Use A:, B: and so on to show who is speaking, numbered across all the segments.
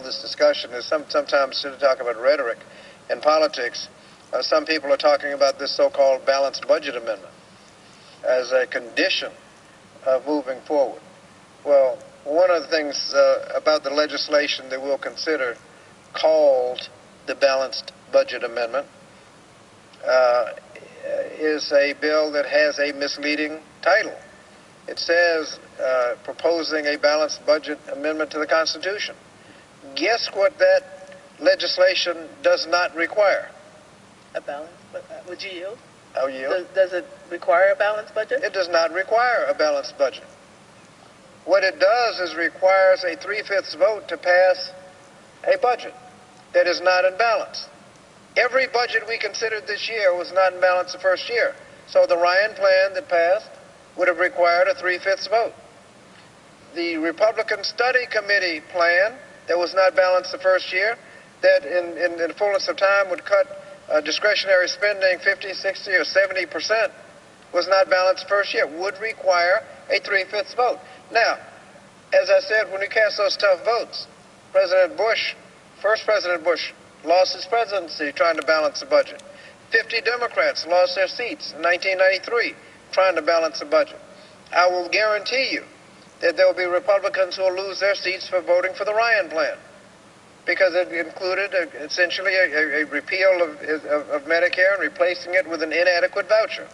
A: this discussion is sometimes to talk about rhetoric in politics. Some people are talking about this so-called balanced budget amendment as a condition of moving forward. Well, one of the things about the legislation that we'll consider called the balanced budget amendment is a bill that has a misleading title. It says proposing a balanced budget amendment to the Constitution. Guess what that legislation does not require?
B: A balance? Would you yield?
A: I'll yield.
B: Does it require a balanced budget?
A: It does not require a balanced budget. What it does is requires a 3/5 vote to pass a budget that is not in balance. Every budget we considered this year was not in balance the first year. So the Ryan plan that passed would have required a 3/5 vote. The Republican Study Committee plan that was not balanced the first year, that in the fullness of time would cut discretionary spending 50, 60, or 70%, was not balanced first year, would require a 3/5 vote. Now, as I said, when we cast those tough votes, President Bush, first President Bush, lost his presidency trying to balance the budget. 50 Democrats lost their seats in 1993 trying to balance the budget. I will guarantee you that there will be Republicans who will lose their seats for voting for the Ryan plan, because it included essentially a repeal of Medicare and replacing it with an inadequate voucher.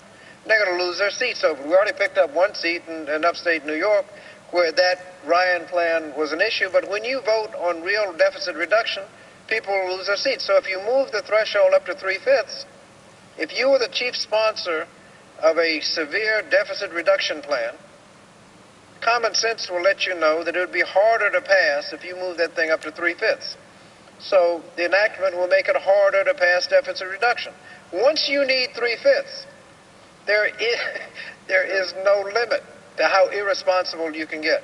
A: They're going to lose their seats over it. We already picked up one seat in upstate New York where that Ryan plan was an issue, but when you vote on real deficit reduction, people will lose their seats. So if you move the threshold up to 3/5, if you were the chief sponsor of a severe deficit reduction plan, common sense will let you know that it would be harder to pass if you move that thing up to 3/5. So the enactment will make it harder to pass deficit reduction. Once you need 3/5, there is no limit to how irresponsible you can get.